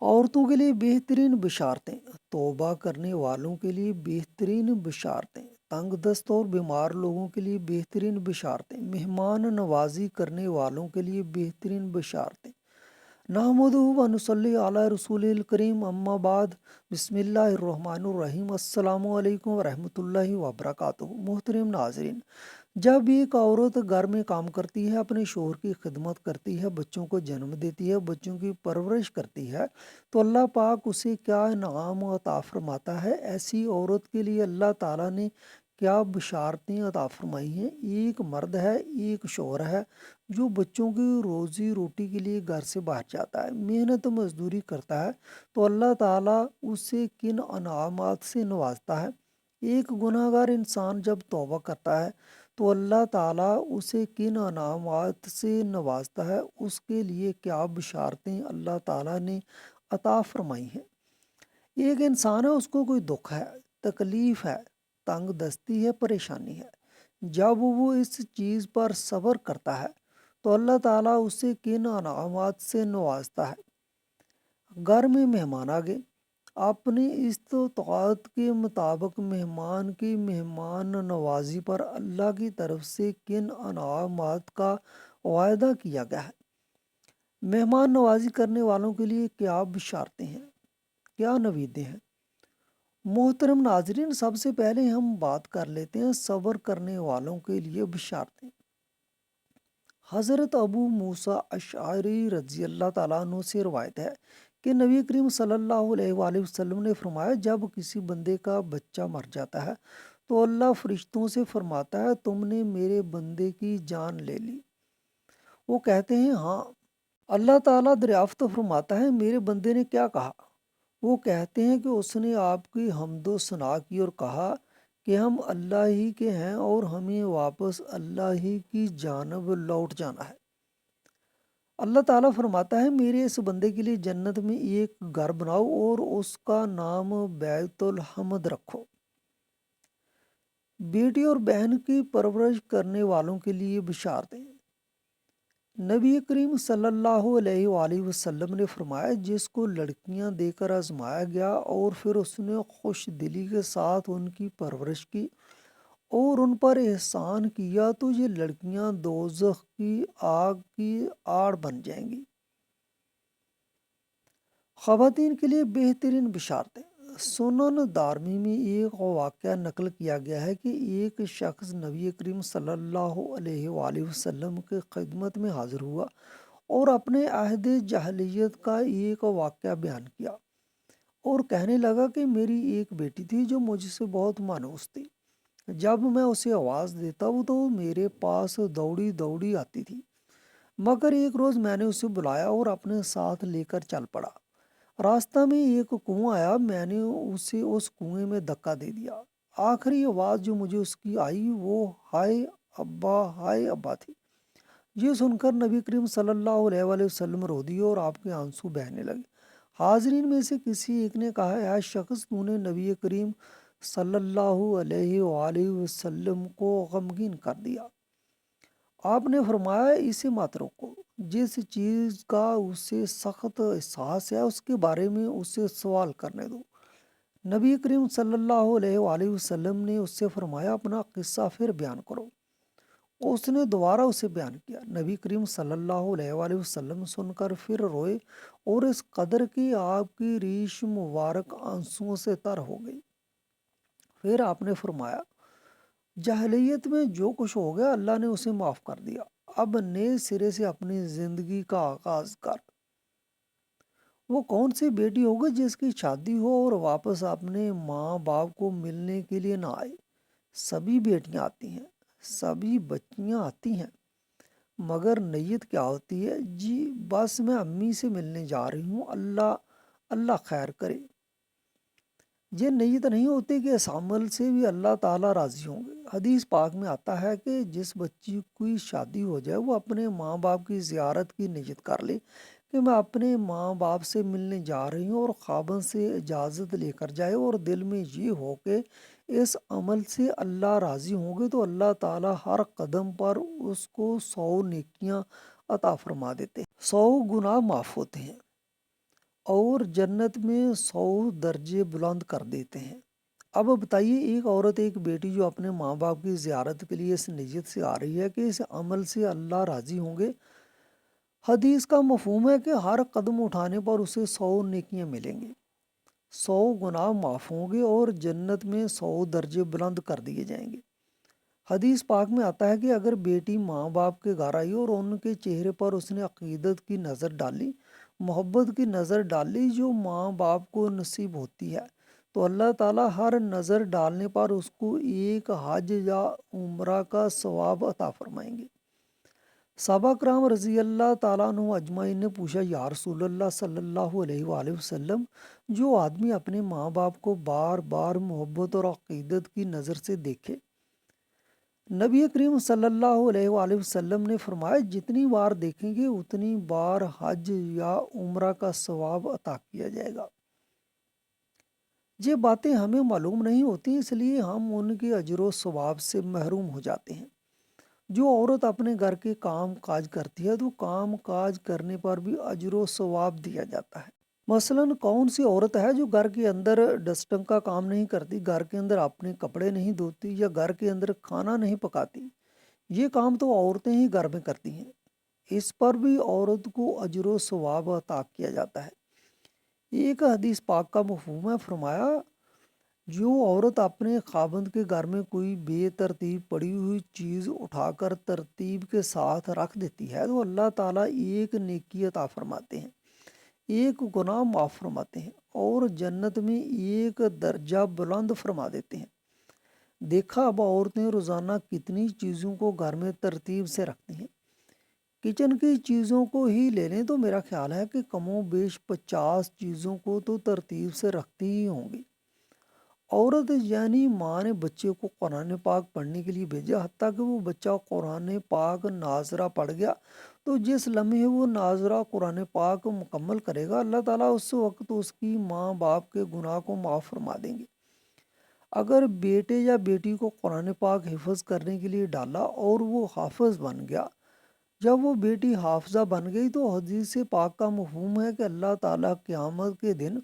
عورتوں کے لیے بہترین بشارتیں، توبہ کرنے والوں کے لیے بہترین بشارتیں، تنگ دست اور بیمار لوگوں کے لیے بہترین بشارتیں، مہمان نوازی کرنے والوں کے لیے بہترین بشارتیں۔ نحمدہ و نصلی علی رسول الکریم، اما بعد، بسم اللہ الرحمن الرحیم، السلام علیکم ورحمۃ اللہ وبرکاتہ۔ محترم ناظرین، جب ایک عورت گھر میں کام کرتی ہے، اپنے شوہر کی خدمت کرتی ہے، بچوں کو جنم دیتی ہے، بچوں کی پرورش کرتی ہے، تو اللہ پاک اسے کیا انعام عطا فرماتا ہے۔ ایسی عورت کے لیے اللہ تعالیٰ نے کیا بشارتیں عطا فرمائی ہیں۔ ایک مرد ہے، ایک شوہر ہے، جو بچوں کی روزی روٹی کے لیے گھر سے باہر جاتا ہے، محنت مزدوری کرتا ہے، تو اللہ تعالیٰ اسے کن انعامات سے نوازتا ہے۔ ایک گناہ گار انسان جب توبہ کرتا ہے تو اللہ تعالیٰ اسے کن انعامات سے نوازتا ہے، اس کے لیے کیا بشارتیں اللہ تعالیٰ نے عطا فرمائی ہیں۔ ایک انسان ہے، اس کو کوئی دکھ ہے، تکلیف ہے، تنگ دستی ہے، پریشانی ہے۔ جب وہ اس چیز پر صبر کرتا ہے تو اللہ تعالیٰ اسے کن انعامات سے نوازتا ہے۔ گھر میں مہمان آ گئے، اپنی استطاعت کے مطابق مہمان کی مہمان نوازی پر اللہ کی طرف سے کن انعامات کا وعدہ کیا گیا ہے۔ مہمان نوازی کرنے والوں کے لیے کیا بشارتیں ہیں، کیا نویدیں ہیں۔ محترم ناظرین، سب سے پہلے ہم بات کر لیتے ہیں صبر کرنے والوں کے لیے بشارتیں۔ حضرت ابو موسیٰ اشعری رضی اللہ تعالیٰ عنہ سے روایت ہے کہ نبی کریم صلی اللہ علیہ وآلہ وسلم نے فرمایا، جب کسی بندے کا بچہ مر جاتا ہے تو اللہ فرشتوں سے فرماتا ہے، تم نے میرے بندے کی جان لے لی۔ وہ کہتے ہیں ہاں۔ اللہ تعالیٰ دریافت فرماتا ہے، میرے بندے نے کیا کہا؟ وہ کہتے ہیں کہ اس نے آپ کی حمد و ثنا کی اور کہا کہ ہم اللہ ہی کے ہیں اور ہمیں واپس اللہ ہی کی جانب لوٹ جانا ہے۔ اللہ تعالیٰ فرماتا ہے، میرے اس بندے کے لیے جنت میں ایک گھر بناؤ اور اس کا نام بیت الحمد رکھو۔ بیٹی اور بہن کی پرورش کرنے والوں کے لیے بشارتیں۔ نبی کریم صلی اللہ علیہ وآلہ وسلم نے فرمایا، جس کو لڑکیاں دے کر آزمایا گیا اور پھر اس نے خوش دلی کے ساتھ ان کی پرورش کی اور ان پر احسان کیا، تو یہ لڑکیاں دوزخ کی آگ کی آڑ بن جائیں گی۔ خواتین کے لیے بہترین بشارتیں۔ سنن دارمی میں ایک واقعہ نقل کیا گیا ہے کہ ایک شخص نبی کریم صلی اللہ علیہ وآلہ وسلم کی خدمت میں حاضر ہوا اور اپنے عہد جاہلیت کا ایک واقعہ بیان کیا اور کہنے لگا کہ میری ایک بیٹی تھی جو مجھ سے بہت مانوس تھی۔ جب میں اسے آواز دیتا ہوں تو وہ میرے پاس دوڑی دوڑی آتی تھی، مگر ایک روز میں نے اسے بلایا اور اپنے ساتھ لے کر چل پڑا۔ راستہ میں ایک کنواں آیا، میں نے اسے اس کنویں میں دھکا دے دیا۔ آخری آواز جو مجھے اس کی آئی وہ ہائے ابا تھی۔ یہ سن کر نبی کریم صلی اللہ علیہ وآلہ وسلم رو دیے اور آپ کے آنسو بہنے لگے۔ حاضرین میں سے کسی ایک نے کہا، اے شخص، تو نے نبی کریم صلی اللہ علیہ وآلہ وسلم کو غمگین کر دیا۔ آپ نے فرمایا، اسے مت روکو، جس چیز کا اسے سخت احساس ہے اس کے بارے میں اسے سوال کرنے دو۔ نبی کریم صلی اللہ علیہ وآلہ وسلم نے اس سے فرمایا، اپنا قصہ پھر بیان کرو۔ اس نے دوبارہ اسے بیان کیا۔ نبی کریم صلی اللہ علیہ وآلہ وسلم سن کر پھر روئے اور اس قدر کی آپ کی ریش مبارک آنسوؤں سے تر ہو گئی۔ پھر آپ نے فرمایا، جاہلیت میں جو کچھ ہو گیا اللہ نے اسے معاف کر دیا، اب نئے سرے سے اپنی زندگی کا آغاز کر۔ وہ کون سی بیٹی ہوگی جس کی شادی ہو اور واپس اپنے ماں باپ کو ملنے کے لیے نہ آئے؟ سبھی بیٹیاں آتی ہیں، سبھی بچیاں آتی ہیں، مگر نیت کیا ہوتی ہے؟ جی بس میں امی سے ملنے جا رہی ہوں، اللہ خیر کرے۔ یہ نیت نہیں ہوتی کہ اس عمل سے بھی اللہ تعالیٰ راضی ہوں گے۔ حدیث پاک میں آتا ہے کہ جس بچی کی شادی ہو جائے وہ اپنے ماں باپ کی زیارت کی نیت کر لے کہ میں اپنے ماں باپ سے ملنے جا رہی ہوں، اور خاوند سے اجازت لے کر جائے اور دل میں یہ ہو کہ اس عمل سے اللہ راضی ہوں گے، تو اللہ تعالیٰ ہر قدم پر اس کو 100 نیکیاں عطا فرما دیتے ہیں، 100 گناہ معاف ہوتے ہیں۔ اور جنت میں 100 درجے بلند کر دیتے ہیں۔ اب بتائیے، ایک عورت، ایک بیٹی جو اپنے ماں باپ کی زیارت کے لیے اس نیت سے آ رہی ہے کہ اس عمل سے اللہ راضی ہوں گے، حدیث کا مفہوم ہے کہ ہر قدم اٹھانے پر اسے 100 نیکیاں ملیں گی، 100 گناہ معاف ہوں گے اور جنت میں 100 درجے بلند کر دیے جائیں گے۔ حدیث پاک میں آتا ہے کہ اگر بیٹی ماں باپ کے گھر آئی اور ان کے چہرے پر اس نے عقیدت کی نظر ڈالی، محبت کی نظر ڈالی جو ماں باپ کو نصیب ہوتی ہے، تو اللہ تعالیٰ ہر نظر ڈالنے پر اس کو ایک حج یا عمرہ کا ثواب عطا فرمائیں گے۔ صحابہ کرام رضی اللہ تعالیٰ عنہ اجمعین نے پوچھا، یا رسول اللہ صلی اللہ علیہ وآلہ وسلم، جو آدمی اپنے ماں باپ کو بار بار محبت اور عقیدت کی نظر سے دیکھے، نبی کریم صلی اللہ علیہ وآلہ وسلم نے فرمایا جتنی بار دیکھیں گے اتنی بار حج یا عمرہ کا ثواب عطا کیا جائے گا۔ یہ باتیں ہمیں معلوم نہیں ہوتی، اس لیے ہم ان کے اجر و ثواب سے محروم ہو جاتے ہیں۔ جو عورت اپنے گھر کے کام کاج کرتی ہے تو کام کاج کرنے پر بھی اجر و ثواب دیا جاتا ہے۔ مثلاً کون سی عورت ہے جو گھر کے اندر ڈسٹنگ کا کام نہیں کرتی، گھر کے اندر اپنے کپڑے نہیں دھوتی یا گھر کے اندر کھانا نہیں پکاتی؟ یہ کام تو عورتیں ہی گھر میں کرتی ہیں، اس پر بھی عورت کو اجر و ثواب عطا کیا جاتا ہے۔ ایک حدیث پاک کا مفہوم ہے، فرمایا جو عورت اپنے خاوند کے گھر میں کوئی بے ترتیب پڑی ہوئی چیز اٹھا کر ترتیب کے ساتھ رکھ دیتی ہے تو اللہ تعالیٰ ایک نیکی عطا فرماتے ہیں، ایک گناہ معاف فرماتے ہیں اور جنت میں ایک درجہ بلند فرما دیتے ہیں۔ دیکھا اب عورتیں روزانہ کتنی چیزوں کو گھر میں ترتیب سے رکھتی ہیں۔ کچن کی چیزوں کو ہی لے لیں تو میرا خیال ہے کہ کم و بیش 50 چیزوں کو تو ترتیب سے رکھتی ہی ہوں گی۔ عورت یعنی ماں نے بچے کو قرآن پاک پڑھنے کے لیے بھیجا، حتیٰ کہ وہ بچہ قرآن پاک ناظرہ پڑھ گیا تو جس لمحے وہ ناظرہ قرآن پاک مکمل کرے گا، اللہ تعالیٰ اس وقت اس کی ماں باپ کے گناہ کو معاف فرما دیں گے۔ اگر بیٹے یا بیٹی کو قرآن پاک حفظ کرنے کے لیے ڈالا اور وہ حافظ بن گیا، جب وہ بیٹی حافظہ بن گئی تو حدیث پاک کا مفہوم ہے کہ اللہ تعالیٰ قیامت کے دن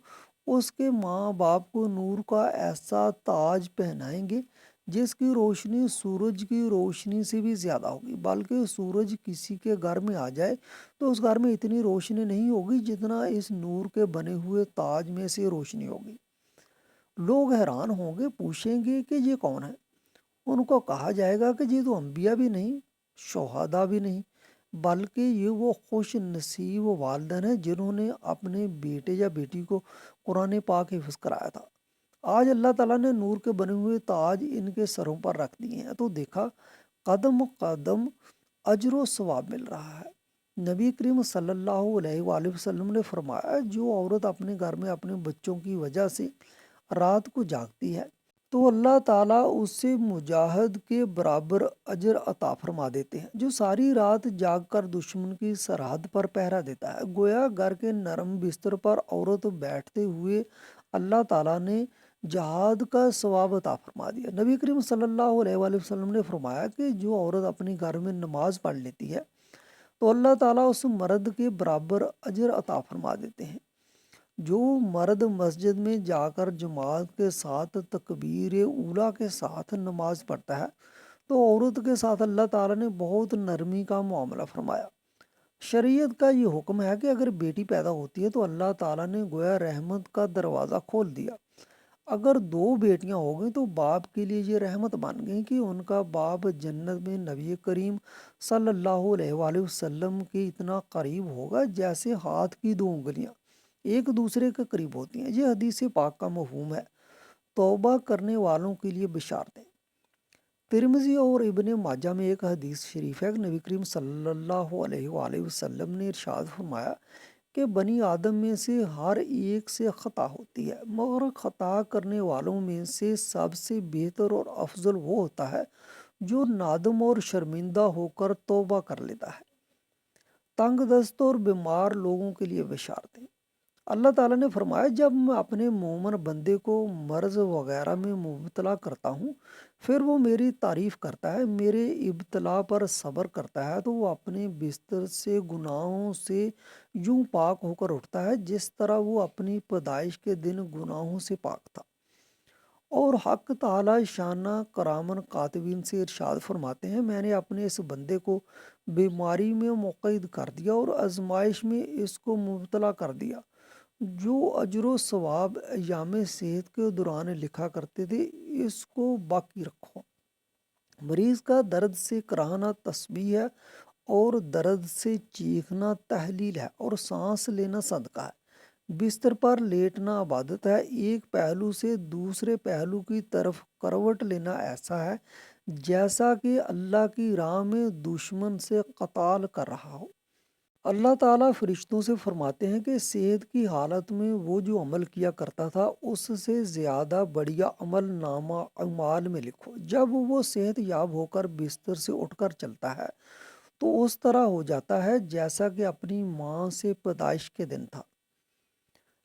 اس کے ماں باپ کو نور کا ایسا تاج پہنائیں گے جس کی روشنی سورج کی روشنی سے بھی زیادہ ہوگی، بلکہ سورج کسی کے گھر میں آ جائے تو اس گھر میں اتنی روشنی نہیں ہوگی جتنا اس نور کے بنے ہوئے تاج میں سے روشنی ہوگی۔ لوگ حیران ہوں گے، پوچھیں گے کہ یہ کون ہے؟ ان کو کہا جائے گا کہ یہ تو انبیاء بھی نہیں، شہداء بھی نہیں، بلکہ یہ وہ خوش نصیب والدین ہیں جنہوں نے اپنے بیٹے یا بیٹی کو قرآن پاک حفظ کرایا تھا۔ آج اللہ تعالیٰ نے نور کے بنے ہوئے تاج ان کے سروں پر رکھ دیے ہیں، تو دیکھا قدم قدم اجر و ثواب مل رہا ہے۔ نبی کریم صلی اللہ علیہ وآلہ وسلم نے فرمایا جو عورت اپنے گھر میں اپنے بچوں کی وجہ سے رات کو جاگتی ہے تو اللہ تعالیٰ اس سے مجاہد کے برابر اجر عطا فرما دیتے ہیں جو ساری رات جاگ کر دشمن کی سرحد پر پہرا دیتا ہے۔ گویا گھر کے نرم بستر پر عورت بیٹھتے ہوئے اللہ تعالیٰ نے جہاد کا ثواب عطا فرما دیا۔ نبی کریم صلی اللہ علیہ وآلہ وسلم نے فرمایا کہ جو عورت اپنے گھر میں نماز پڑھ لیتی ہے تو اللہ تعالیٰ اس مرد کے برابر اجر عطا فرما دیتے ہیں۔ جو مرد مسجد میں جا کر جماعت کے ساتھ تکبیر اولیٰ کے ساتھ نماز پڑھتا ہے تو عورت کے ساتھ اللہ تعالیٰ نے بہت نرمی کا معاملہ فرمایا۔ شریعت کا یہ حکم ہے کہ اگر بیٹی پیدا ہوتی ہے تو اللہ تعالیٰ نے گویا رحمت کا دروازہ کھول دیا۔ اگر 2 بیٹیاں ہو گئیں تو باپ کے لیے یہ رحمت بن گئی کہ ان کا باپ جنت میں نبی کریم صلی اللہ علیہ وآلہ وسلم کے اتنا قریب ہوگا جیسے ہاتھ کی 2 انگلیاں ایک دوسرے کے قریب ہوتی ہیں۔ یہ حدیث پاک کا مفہوم ہے۔ توبہ کرنے والوں کے لیے بشارتیں۔ ترمذی اور ابن ماجہ میں ایک حدیث شریف ہے کہ نبی کریم صلی اللہ علیہ وآلہ وسلم نے ارشاد فرمایا کہ بنی آدم میں سے ہر ایک سے خطا ہوتی ہے، مگر خطا کرنے والوں میں سے سب سے بہتر اور افضل وہ ہوتا ہے جو نادم اور شرمندہ ہو کر توبہ کر لیتا ہے۔ تنگ دست اور بیمار لوگوں کے لیے بشارتیں۔ اللہ تعالیٰ نے فرمایا جب میں اپنے مومن بندے کو مرض وغیرہ میں مبتلا کرتا ہوں پھر وہ میری تعریف کرتا ہے، میرے ابتلا پر صبر کرتا ہے، تو وہ اپنے بستر سے گناہوں سے یوں پاک ہو کر اٹھتا ہے جس طرح وہ اپنی پیدائش کے دن گناہوں سے پاک تھا۔ اور حق تعالی شانہ کرامن کاتبین سے ارشاد فرماتے ہیں، میں نے اپنے اس بندے کو بیماری میں مقید کر دیا اور آزمائش میں اس کو مبتلا کر دیا۔ جو اجر و ثواب ایام صحت کے دوران لکھا کرتے تھے اس کو باقی رکھو۔ مریض کا درد سے کراہنا تسبیح ہے اور درد سے چیخنا تحلیل ہے اور سانس لینا صدقہ ہے۔ بستر پر لیٹنا عبادت ہے، ایک پہلو سے دوسرے پہلو کی طرف کروٹ لینا ایسا ہے جیسا کہ اللہ کی راہ میں دشمن سے قتال کر رہا ہو۔ اللہ تعالیٰ فرشتوں سے فرماتے ہیں کہ صحت کی حالت میں وہ جو عمل کیا کرتا تھا اس سے زیادہ بڑھیا عمل نامہ اعمال میں لکھو۔ جب وہ صحت یاب ہو کر بستر سے اٹھ کر چلتا ہے تو اس طرح ہو جاتا ہے جیسا کہ اپنی ماں سے پیدائش کے دن تھا۔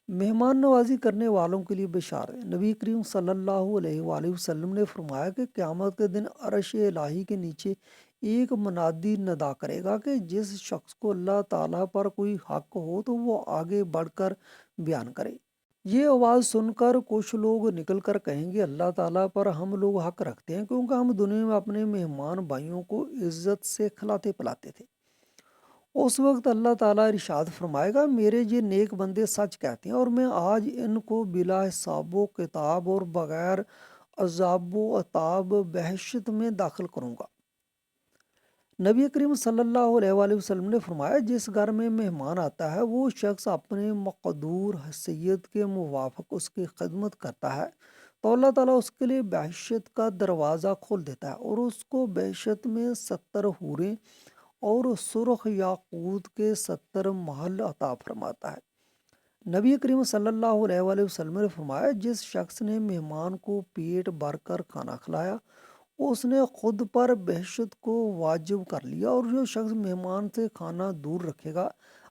مہمان نوازی کرنے والوں کے لیے بشارت۔ نبی کریم صلی اللہ علیہ وآلہ وسلم نے فرمایا کہ قیامت کے دن عرش الہی کے نیچے ایک منادی ندا کرے گا کہ جس شخص کو اللہ تعالیٰ پر کوئی حق ہو تو وہ آگے بڑھ کر بیان کرے۔ یہ آواز سن کر کچھ لوگ نکل کر کہیں گے اللہ تعالیٰ پر ہم لوگ حق رکھتے ہیں کیونکہ ہم دنیا میں اپنے مہمان بھائیوں کو عزت سے کھلاتے پلاتے تھے۔ اس وقت اللہ تعالیٰ ارشاد فرمائے گا میرے یہ نیک بندے سچ کہتے ہیں اور میں آج ان کو بلا حساب و کتاب اور بغیر عذاب و عتاب بہشت میں داخل کروں گا۔ نبی کریم صلی اللہ علیہ وآلہ وسلم نے فرمایا جس گھر میں مہمان آتا ہے وہ شخص اپنے مقدور حیثیت کے موافق اس کی خدمت کرتا ہے تو اللہ تعالیٰ اس کے لیے بہشت کا دروازہ کھول دیتا ہے اور اس کو بہشت میں 70 حوریں اور سرخ یاقوت کے 70 محل عطا فرماتا ہے۔ نبی کریم صلی اللہ علیہ وآلہ وسلم نے فرمایا جس شخص نے مہمان کو پیٹ بھر کر کھانا کھلایا اس نے خود پر بہشت کو واجب کر لیا، اور جو شخص مہمان سے کھانا دور رکھے گا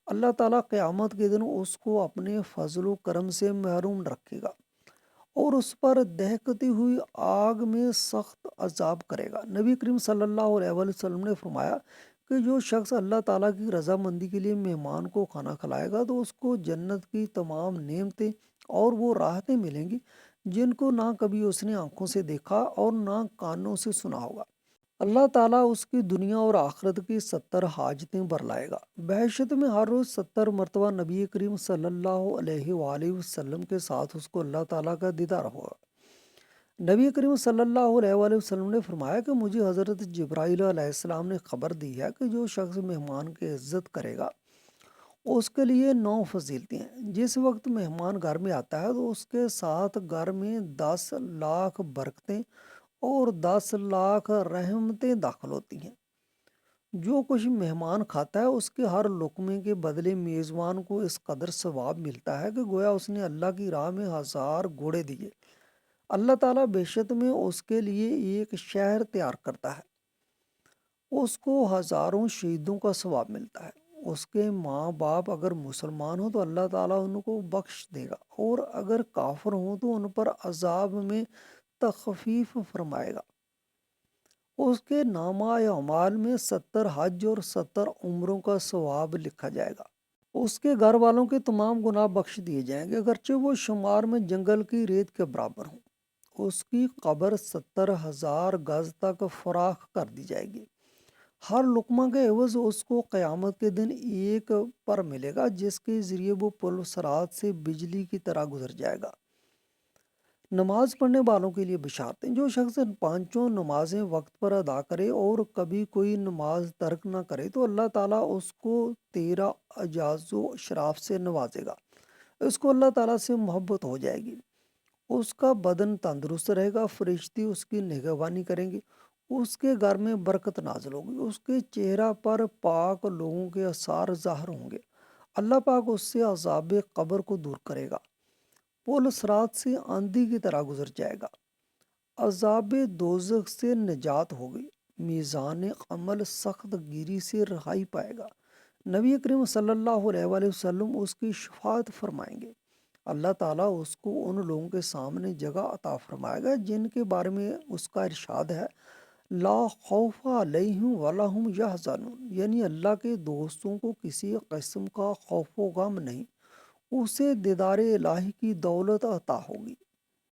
اللہ تعالیٰ قیامت کے دن اس کو اپنے فضل و کرم سے محروم رکھے گا اور اس پر دہکتی ہوئی آگ میں سخت عذاب کرے گا۔ نبی کریم صلی اللہ علیہ وآلہ وسلم نے فرمایا کہ جو شخص اللہ تعالیٰ کی رضامندی کے لیے مہمان کو کھانا کھلائے گا تو اس کو جنت کی تمام نعمتیں اور وہ راحتیں ملیں گی جن کو نہ کبھی اس نے آنکھوں سے دیکھا اور نہ کانوں سے سنا ہوگا۔ اللہ تعالیٰ اس کی دنیا اور آخرت کی 70 حاجتیں برلائے گا۔ بہشت میں ہر روز 70 مرتبہ نبی کریم صلی اللہ علیہ وآلہ وسلم کے ساتھ اس کو اللہ تعالیٰ کا دیدار ہوگا۔ نبی کریم صلی اللہ علیہ وآلہ وسلم نے فرمایا کہ مجھے حضرت جبرائیل علیہ السلام نے خبر دی ہے کہ جو شخص مہمان کی عزت کرے گا اس کے لیے 9 فضیلتیں ہیں۔ جس وقت مہمان گھر میں آتا ہے تو اس کے ساتھ گھر میں 10 لاکھ برکتیں اور 10 لاکھ رحمتیں داخل ہوتی ہیں۔ جو کچھ مہمان کھاتا ہے اس کے ہر لقمے کے بدلے میزبان کو اس قدر ثواب ملتا ہے کہ گویا اس نے اللہ کی راہ میں 1000 گھوڑے دیے۔ اللہ تعالیٰ بہشت میں اس کے لیے ایک شہر تیار کرتا ہے، اس کو ہزاروں شہیدوں کا ثواب ملتا ہے۔ اس کے ماں باپ اگر مسلمان ہوں تو اللہ تعالیٰ ان کو بخش دے گا اور اگر کافر ہوں تو ان پر عذاب میں تخفیف فرمائے گا۔ اس کے نامہ اعمال میں 70 حج اور 70 عمروں کا ثواب لکھا جائے گا۔ اس کے گھر والوں کے تمام گناہ بخش دیے جائیں گے اگرچہ وہ شمار میں جنگل کی ریت کے برابر ہوں۔ اس کی قبر 70,000 گز تک فراخ کر دی جائے گی۔ ہر لقمہ کے عوض اس کو قیامت کے دن ایک پر ملے گا جس کے ذریعے وہ پل صراط سے بجلی کی طرح گزر جائے گا۔ نماز پڑھنے والوں کے لیے بشارتیں۔ جو شخص پانچوں نمازیں وقت پر ادا کرے اور کبھی کوئی نماز ترک نہ کرے تو اللہ تعالیٰ اس کو 13 اعزاز و اشراف سے نوازے گا۔ اس کو اللہ تعالیٰ سے محبت ہو جائے گی، اس کا بدن تندرست رہے گا، فرشتے اس کی نگہبانی کریں گے، اس کے گھر میں برکت نازل ہوگی، اس کے چہرہ پر پاک لوگوں کے آثار ظاہر ہوں گے، اللہ پاک اس سے عذاب قبر کو دور کرے گا، پل صراط سے آندھی کی طرح گزر جائے گا، عذاب دوزخ سے نجات ہوگی، میزان عمل سخت گیری سے رہائی پائے گا، نبی کریم صلی اللہ علیہ وآلہ وسلم اس کی شفاعت فرمائیں گے۔ اللہ تعالیٰ اس کو ان لوگوں کے سامنے جگہ عطا فرمائے گا جن کے بارے میں اس کا ارشاد ہے لا خوف علیہم ولا ہم یحزنون، یعنی اللہ کے دوستوں کو کسی قسم کا خوف و غم نہیں، اسے دیدار الہی کی دولت عطا ہوگی۔